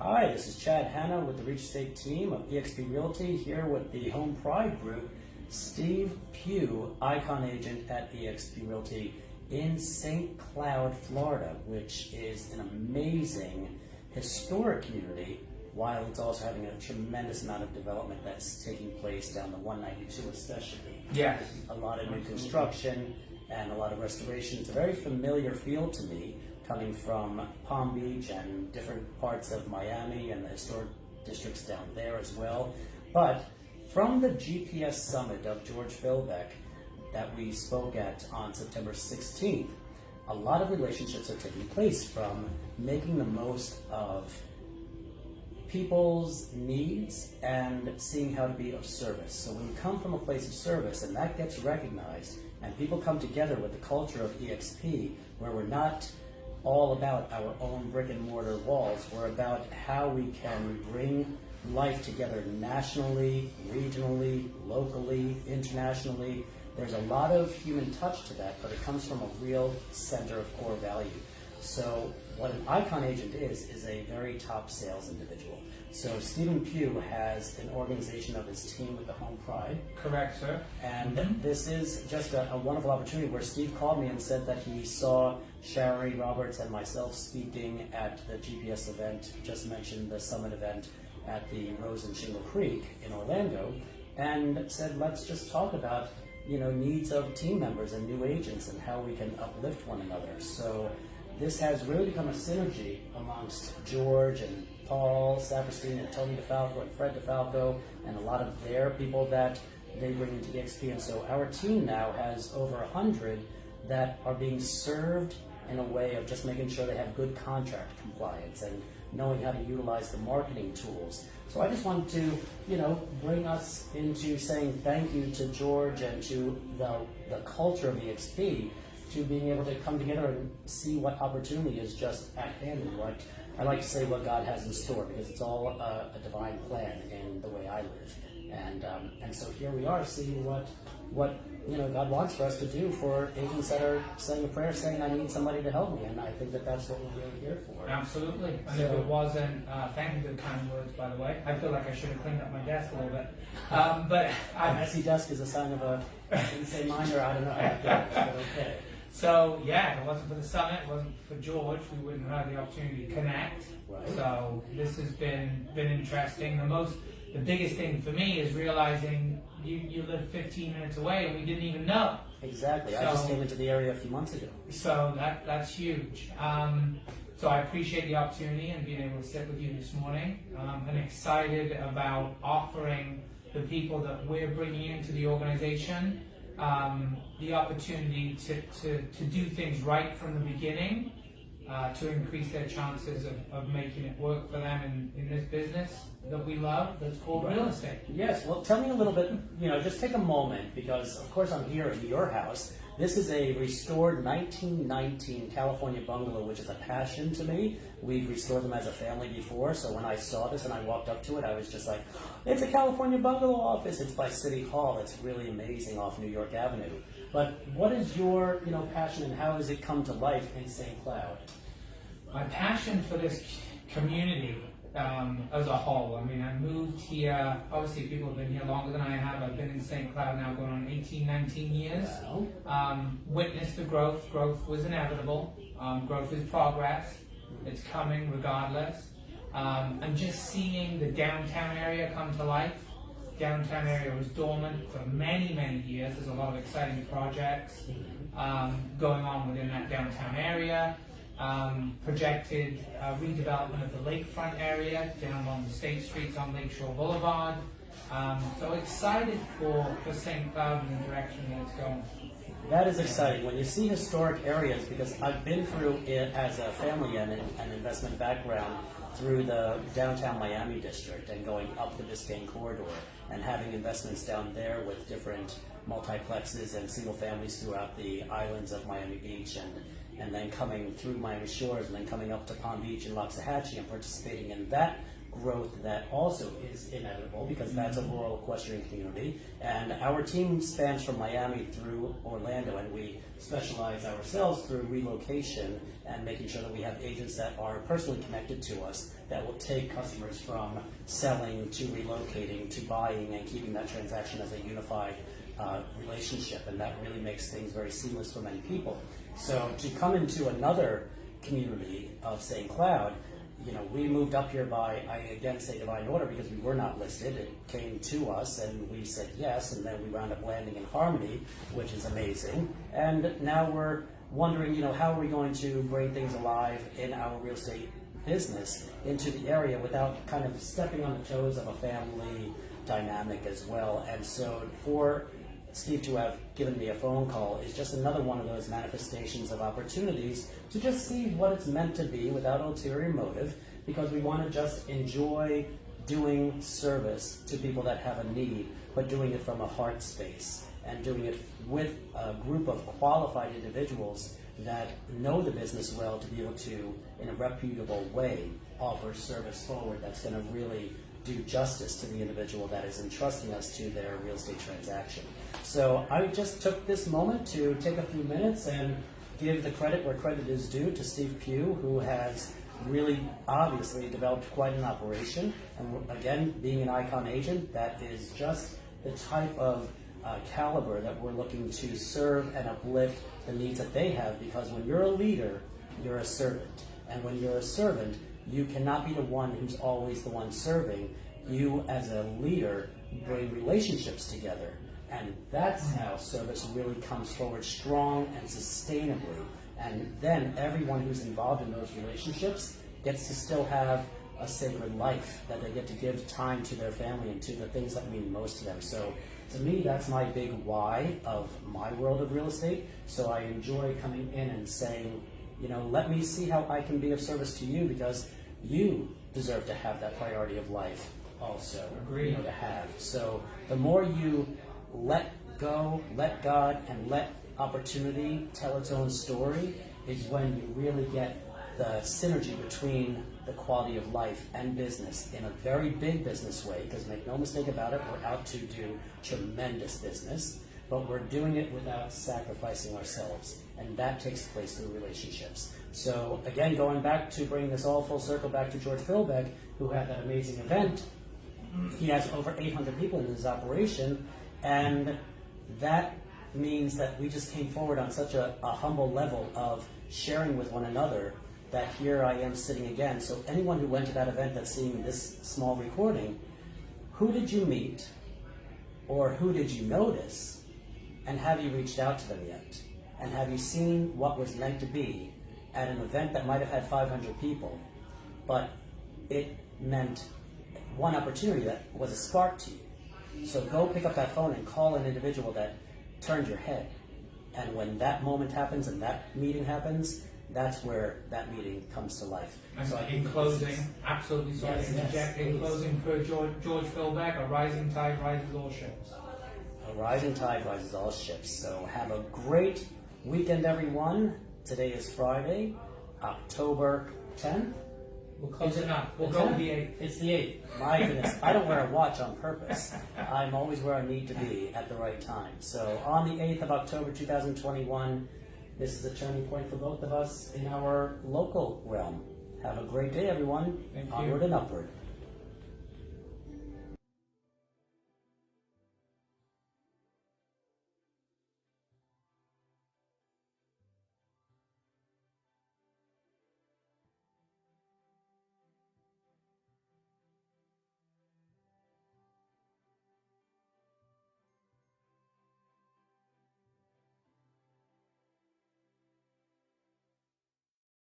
Hi, this is Chad Hanna with the Reach Estate team of eXp Realty, here with the Home Pride Group, Steve Pugh, Icon Agent at eXp Realty in St. Cloud, Florida, which is an amazing historic community, while it's also having a tremendous amount of development that's taking place down the 192 especially. Yes. A lot of new construction and a lot of restoration. It's a very familiar feel to me, coming from Palm Beach and different parts of Miami and the historic districts down there as well. But from the GPS summit of George Philbeck that we spoke at on September 16th, a lot of relationships are taking place, from making the most of people's needs and seeing how to be of service. So when you come from a place of service and that gets recognized, and people come together with the culture of eXp, where we're not all about our own brick and mortar walls, we're about how we can bring life together nationally, regionally, locally, internationally. There's a lot of human touch to that, but it comes from a real center of core value. So what an Icon Agent is a very top sales individual. So Steven Pugh has an organization of his team with the Home Pride. Correct, sir. And this is just a wonderful opportunity where Steve called me and said that he saw Shari Roberts and myself speaking at the GPS event, just mentioned the summit event at the Rose and Shingle Creek in Orlando, and said, let's just talk about needs of team members and new agents and how we can uplift one another. So this has really become a synergy amongst George and Paul Saperstein and Tony DeFalco and Fred DeFalco and a lot of their people that they bring into eXp. And so our team now has over 100 that are being served in a way of just making sure they have good contract compliance and knowing how to utilize the marketing tools. So I just wanted to, bring us into saying thank you to George and to the culture of eXp, to being able to come together and see what opportunity is just at hand, and what I like to say, what God has in store, because it's all a divine plan in the way I live. And so here we are, seeing what God wants for us to do for agents that are saying a prayer, saying, I need somebody to help me, and I think that that's what we're really here for. Absolutely. And if it wasn't, thank you for the kind words, by the way. I feel like I should have cleaned up my desk a little bit. But a messy desk is a sign of a insane mind, or I don't know how to get it, but okay. So yeah, if it wasn't for the summit, it wasn't for George, we wouldn't have had the opportunity to connect. Right. So this has been interesting. The biggest thing for me is realizing you live 15 minutes away and we didn't even know. Exactly. So, I just came into the area a few months ago. So that's huge. So I appreciate the opportunity and being able to sit with you this morning. I'm excited about offering the people that we're bringing into the organization the opportunity to do things right from the beginning, to increase their chances of making it work for them in this business that we love, that's called real estate. Yes, well, tell me a little bit, just take a moment, because of course I'm here in your house. This is a restored 1919 California bungalow, which is a passion to me. We've restored them as a family before, so when I saw this and I walked up to it, I was just like, it's a California bungalow office. It's by City Hall. It's really amazing off New York Avenue. But what is your passion, and how has it come to life in St. Cloud? My passion for this community as a whole. I mean, I moved here, obviously people have been here longer than I have. I've been in St. Cloud now going on 18, 19 years. Wow. Witnessed the growth. Growth was inevitable. Growth is progress. It's coming regardless. And just seeing the downtown area come to life. Downtown area was dormant for many, many years. There's a lot of exciting projects going on within that downtown area. Projected redevelopment of the lakefront area down along the state streets on Lakeshore Boulevard. So excited for St. Cloud and the direction that it's going. That is exciting. When you see historic areas, because I've been through it as a family and an investment background through the downtown Miami district and going up the Biscayne corridor and having investments down there with different multiplexes and single families throughout the islands of Miami Beach, and then coming through Miami Shores and then coming up to Palm Beach and Loxahatchee and participating in that growth that also is inevitable because that's a rural equestrian community. And our team spans from Miami through Orlando, and we specialize ourselves through relocation and making sure that we have agents that are personally connected to us that will take customers from selling to relocating to buying and keeping that transaction as a unified relationship. And that really makes things very seamless for many people. So to come into another community of St. Cloud, we moved up here by, I again say divine order, because we were not listed. It came to us and we said yes, and then we wound up landing in Harmony, which is amazing. And now we're wondering, how are we going to bring things alive in our real estate business into the area without kind of stepping on the toes of a family dynamic as well. And so for Steve to have given me a phone call is just another one of those manifestations of opportunities to just see what it's meant to be without ulterior motive, because we want to just enjoy doing service to people that have a need, but doing it from a heart space and doing it with a group of qualified individuals that know the business well to be able to, in a reputable way, offer service forward that's going to really do justice to the individual that is entrusting us to their real estate transaction. So I just took this moment to take a few minutes and give the credit where credit is due to Steve Pugh, who has really obviously developed quite an operation. And again, being an icon agent, that is just the type of caliber that we're looking to serve and uplift the needs that they have, because when you're a leader, you're a servant. And when you're a servant, you cannot be the one who's always the one serving. You, as a leader, bring relationships together. And that's how service really comes forward strong and sustainably. And then everyone who's involved in those relationships gets to still have a sacred life, that they get to give time to their family and to the things that mean most to them. So to me, that's my big why of my world of real estate. So I enjoy coming in and saying, let me see how I can be of service to you, because you deserve to have that priority of life also. Agreed. To have. So the more you let go, let God, and let opportunity tell its own story, is when you really get the synergy between the quality of life and business in a very big business way, because make no mistake about it, we're out to do tremendous business, but we're doing it without sacrificing ourselves, and that takes place through relationships. So again, going back to bring this all full circle back to George Philbeck, who had that amazing event, he has over 800 people in his operation, and that means that we just came forward on such a humble level of sharing with one another, that here I am sitting again. So anyone who went to that event that's seeing this small recording, who did you meet, or who did you notice, and have you reached out to them yet? And have you seen what was meant to be at an event that might have had 500 people, but it meant one opportunity that was a spark to you? So go pick up that phone and call an individual that turned your head. And when that moment happens and that meeting happens, that's where that meeting comes to life. And so in closing, absolutely sorry to interject, in closing, per George Philbeck, a rising tide rises all ships. A rising tide rises all ships. So have a great weekend, everyone. Today is Friday, October 10th. We'll close enough. We'll go with the 8th. It's the 8th. My goodness. I don't wear a watch on purpose. I'm always where I need to be at the right time. So on the 8th of October 2021, this is a turning point for both of us in our local realm. Have a great day, everyone. Thank you. Onward and upward.